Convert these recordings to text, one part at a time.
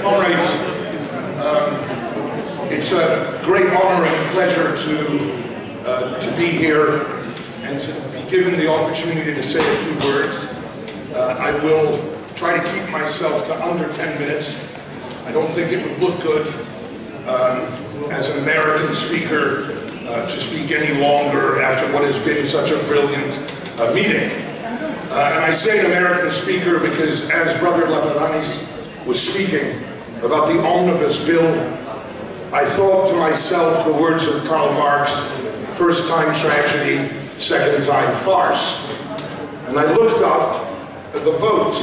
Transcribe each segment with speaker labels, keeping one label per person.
Speaker 1: Comrades, it's a great honor and pleasure to be here and to be given the opportunity to say a few words. I will try to keep myself to under 10 minutes. I don't think it would look good as an American speaker to speak any longer after what has been such a brilliant meeting. And I say an American speaker because as Brother Labadani was speaking about the omnibus bill, I thought to myself the words of Karl Marx, first time tragedy, second time farce. And I looked up at the vote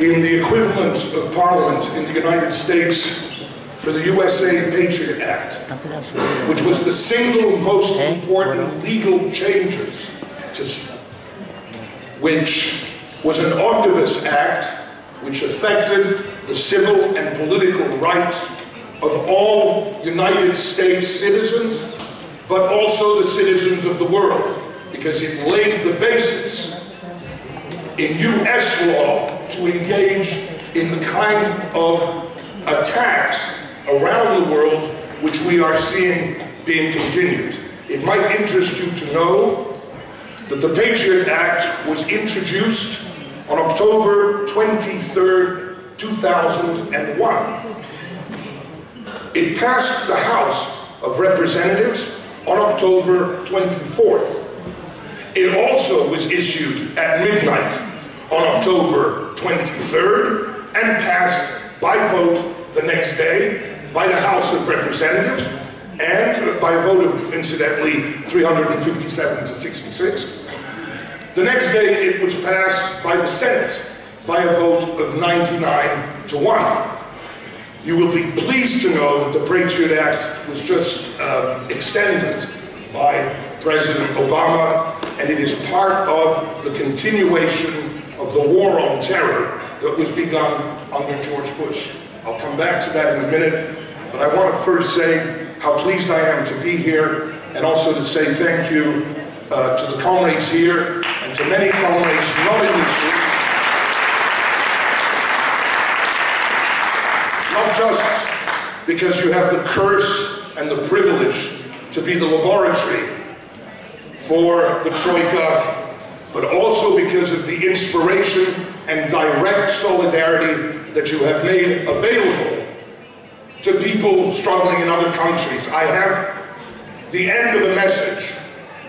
Speaker 1: in the equivalent of Parliament in the United States for the USA Patriot Act, which was the single most important legal changes, which was an omnibus act which affected the civil and political rights of all United States citizens, but also the citizens of the world, because it laid the basis in US law to engage in the kind of attacks around the world which we are seeing being continued. It might interest you to know that the Patriot Act was introduced on October 23rd, 2001. It passed the House of Representatives on October 24th. It also was issued at midnight on October 23rd and passed by vote the next day by the House of Representatives and by a vote of, incidentally, 357 to 66. The next day it was passed by the Senate by a vote of 99 to 1. You will be pleased to know that the Patriot Act was just extended by President Obama, and it is part of the continuation of the war on terror that was begun under George Bush. I'll come back to that in a minute, but I want to first say how pleased I am to be here, and also to say thank you to the comrades here, and to many comrades not in this room. Not just because you have the curse and the privilege to be the laboratory for the Troika, but also because of the inspiration and direct solidarity that you have made available to people struggling in other countries. I have the end of a message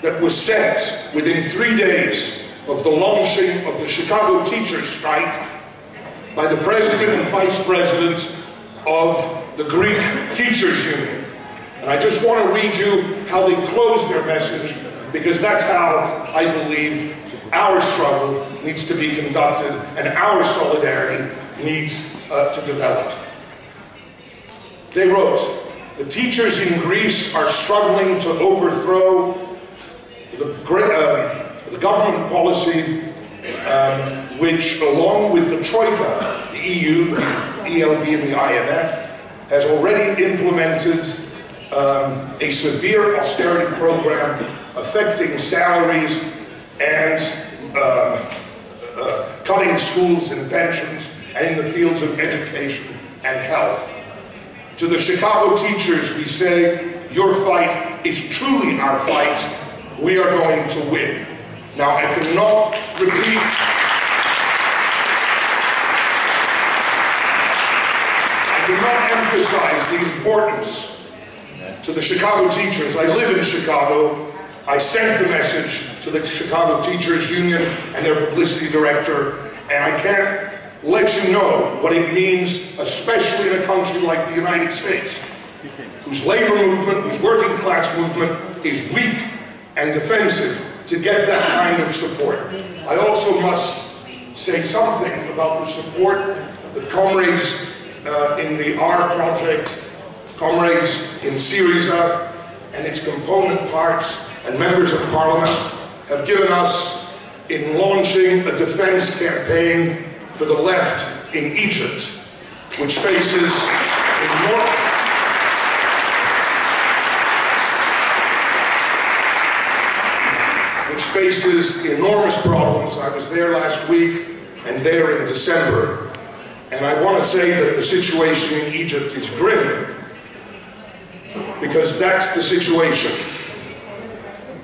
Speaker 1: that was sent within 3 days of the launching of the Chicago teachers' strike by the president and vice president of the Greek Teachers Union. And I just want to read you how they closed their message, because that's how I believe our struggle needs to be conducted and our solidarity needs to develop. They wrote, "The teachers in Greece are struggling to overthrow the government policy which, along with the Troika, the EU, the ELB and the IMF, has already implemented a severe austerity program affecting salaries and cutting schools and pensions and in the fields of education and health. To the Chicago teachers we say, your fight is truly our fight. We are going to win." Now I cannot repeat emphasize the importance to the Chicago teachers. I live in Chicago. I sent the message to the Chicago Teachers Union and their publicity director, and I can't let you know what it means, especially in a country like the United States, whose labor movement, whose working class movement is weak and defensive, to get that kind of support. I also must say something about the support that comrades in the R project, comrades in Syriza and its component parts, and members of parliament have given us in launching a defense campaign for the left in Egypt, which faces enormous problems. I was there last week and there in December. And I want to say that the situation in Egypt is grim, because that's the situation.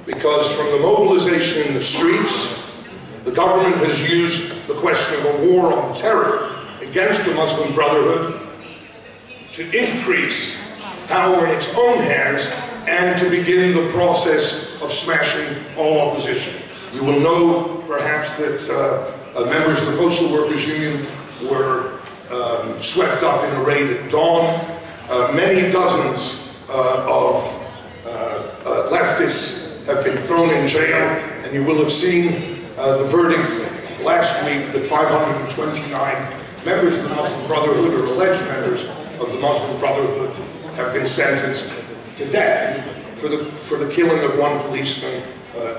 Speaker 1: Because from the mobilization in the streets, the government has used the question of a war on terror against the Muslim Brotherhood to increase power in its own hands and to begin the process of smashing all opposition. You will know, perhaps, that members of the Postal Workers Union were swept up in a raid at dawn. Many dozens of leftists have been thrown in jail, and you will have seen the verdict last week that 529 members of the Muslim Brotherhood, or alleged members of the Muslim Brotherhood, have been sentenced to death for the killing of one policeman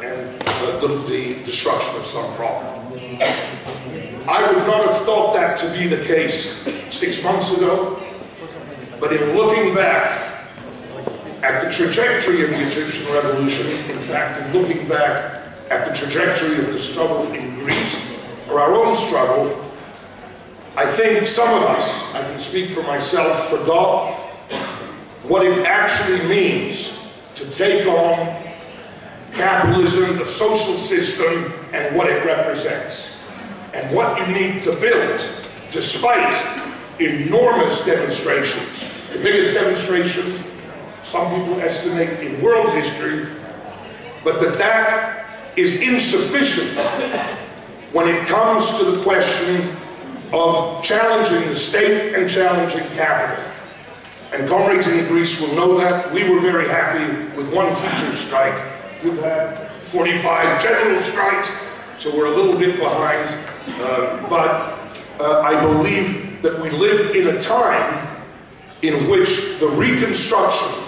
Speaker 1: and the destruction of some property. I would not have thought that to be the case 6 months ago, but in looking back at the trajectory of the Egyptian revolution, in fact, in looking back at the trajectory of the struggle in Greece, or our own struggle, I think some of us, I can speak for myself, forgot what it actually means to take on capitalism, the social system, and what it represents, and what you need to build, despite enormous demonstrations. The biggest demonstrations, some people estimate, in world history, but that is insufficient when it comes to the question of challenging the state and challenging capital. And comrades in Greece will know that. We were very happy with one teacher strike. We've had 45 general strikes, so we're a little bit behind. But I believe that we live in a time in which the reconstruction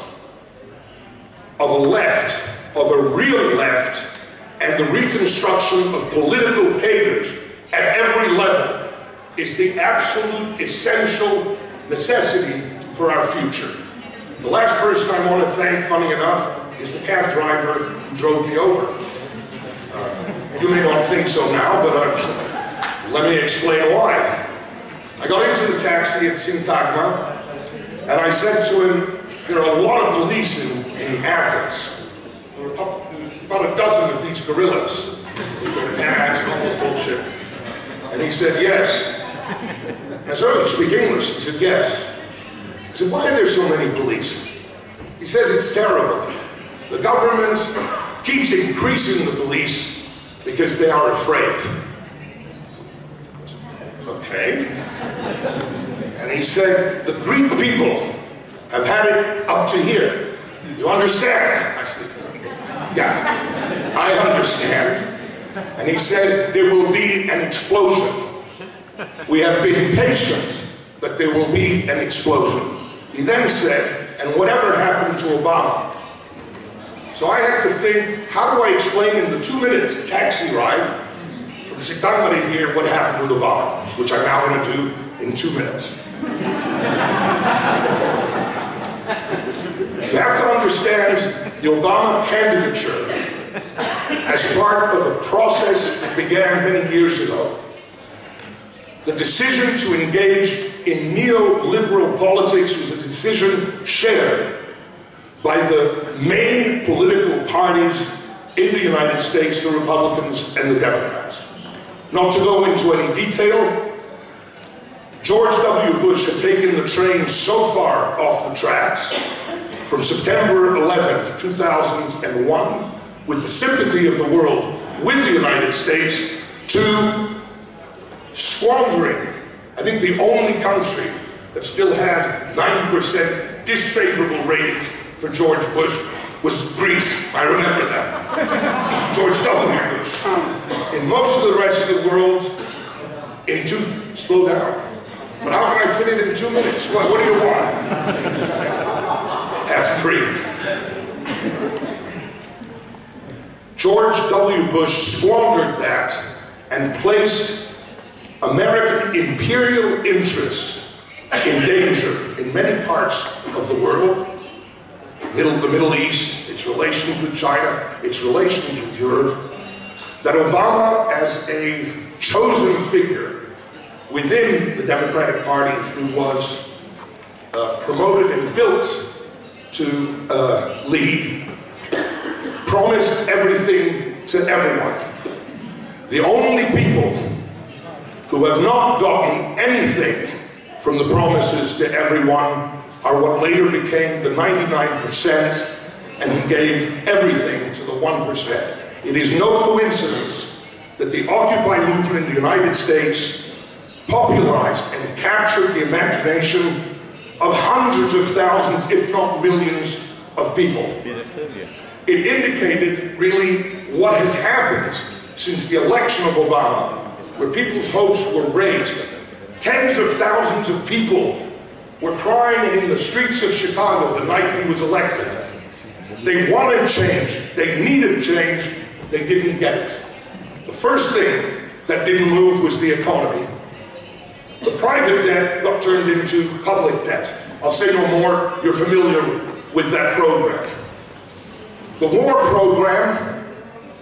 Speaker 1: of a left, of a real left, and the reconstruction of political cadres at every level is the absolute essential necessity for our future. The last person I want to thank, funny enough, is the cab driver who drove me over. You may not think so now, but let me explain why. I got into the taxi at Syntagma, and I said to him, there are a lot of police in Athens. There are about a dozen of these guerrillas. They're nags and all that bullshit. And he said, yes. I said, oh, you speak English? He said, yes. I said, why are there so many police? He says, it's terrible. The government keeps increasing the police because they are afraid. Okay. And he said, the Greek people have had it up to here. You understand? I said, yeah, I understand. And he said, there will be an explosion. We have been patient, but there will be an explosion. He then said, and whatever happened to Obama? So I had to think, how do I explain in the 2-minute taxi ride from Syntagma to here what happened with Obama, which I'm now going to do in 2 minutes. You have to understand the Obama candidature as part of a process that began many years ago. The decision to engage in neoliberal politics was a decision shared by the main political parties in the United States, the Republicans and the Democrats. Not to go into any detail, George W. Bush had taken the train so far off the tracks from September 11th, 2001, with the sympathy of the world with the United States, to squandering, I think the only country that still had 90% disfavorable ratings for George Bush was Greece. I remember that. George W. Bush. In most of the rest of the world, slow down. But how can I fit it in 2 minutes? What do you want? Have 3. George W. Bush squandered that and placed American imperial interests in danger in many parts of the world. The Middle East, its relations with China, its relations with Europe, that Obama, as a chosen figure, within the Democratic Party who was promoted and built to lead, promised everything to everyone. The only people who have not gotten anything from the promises to everyone are what later became the 99%, and he gave everything to the 1%. It is no coincidence that the Occupy movement in the United States popularized and captured the imagination of hundreds of thousands, if not millions, of people. It indicated really what has happened since the election of Obama, where people's hopes were raised. Tens of thousands of people were crying in the streets of Chicago the night he was elected. They wanted change, they needed change, they didn't get it. The first thing that didn't move was the economy. The private debt got turned into public debt. I'll say no more, you're familiar with that program. The war program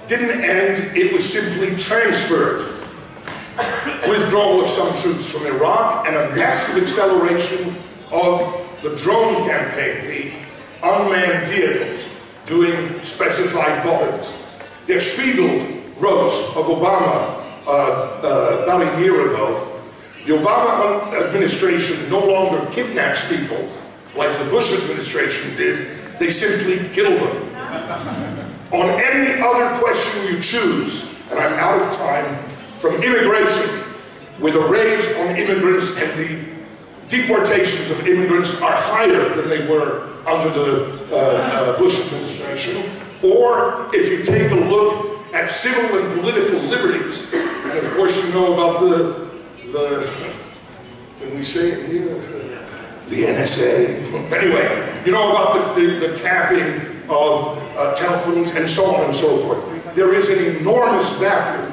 Speaker 1: didn't end, it was simply transferred. Withdrawal of some troops from Iraq and a massive acceleration of the drone campaign, the unmanned vehicles doing specified bombings. Der Spiegel wrote of Obama about a year ago, the Obama administration no longer kidnaps people like the Bush administration did, they simply kill them. On any other question you choose, and I'm out of time, from immigration, where the raids on immigrants and the deportations of immigrants are higher than they were under the Bush administration, or if you take a look at civil and political liberties, and of course you know about can we say it here? The NSA. Anyway, you know about the tapping of telephones and so on and so forth. There is an enormous vacuum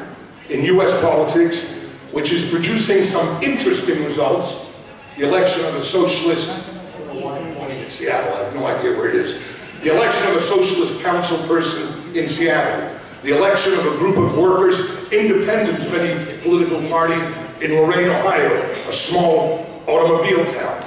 Speaker 1: in US politics which is producing some interesting results. The election of a socialist, I don't know why I'm pointing at Seattle, I have no idea where it is. The election of a socialist council person in Seattle. The election of a group of workers independent of any political party in Lorain, Ohio, a small automobile town.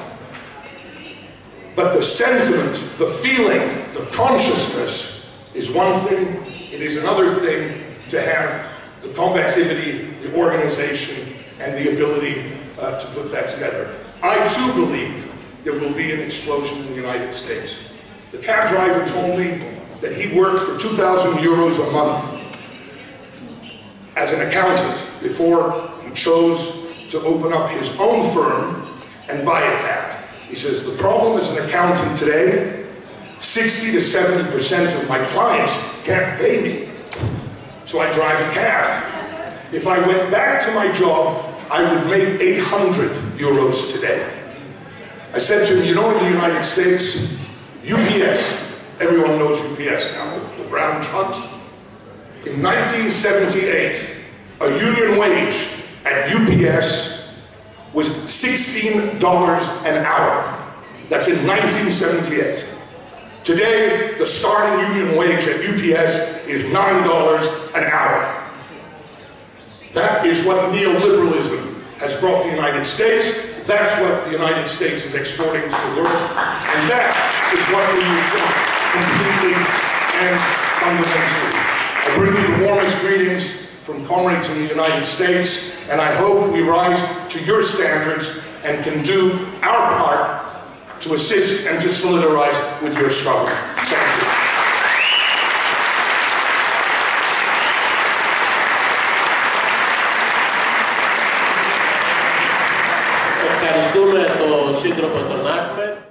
Speaker 1: But the sentiment, the feeling, the consciousness is one thing. It is another thing to have the combativity, the organization, and the ability to put that together. I too believe there will be an explosion in the United States. The cab driver told me that he worked for 2,000 euros a month as an accountant before he chose to open up his own firm and buy a cab. He says, the problem as an accountant today, 60 to 70% of my clients can't pay me. So I drive a cab. If I went back to my job, I would make 800 euros today. I said to him, you know, in the United States, UPS, everyone knows UPS now, the brown truck. In 1978, a union wage at UPS was $16 an hour. That's in 1978. Today, the starting union wage at UPS is $9 an hour. That is what neoliberalism has brought the United States. That's what the United States is exporting to the world. And that is what we reject completely and fundamentally. I bring you the warmest greetings from comrades in the United States, and I hope we rise to your standards and can do our part to assist and to solidarize with your struggle. Thank you.
Speaker 2: Ευχαριστούμε τον σύντροφο τον Άχμετ.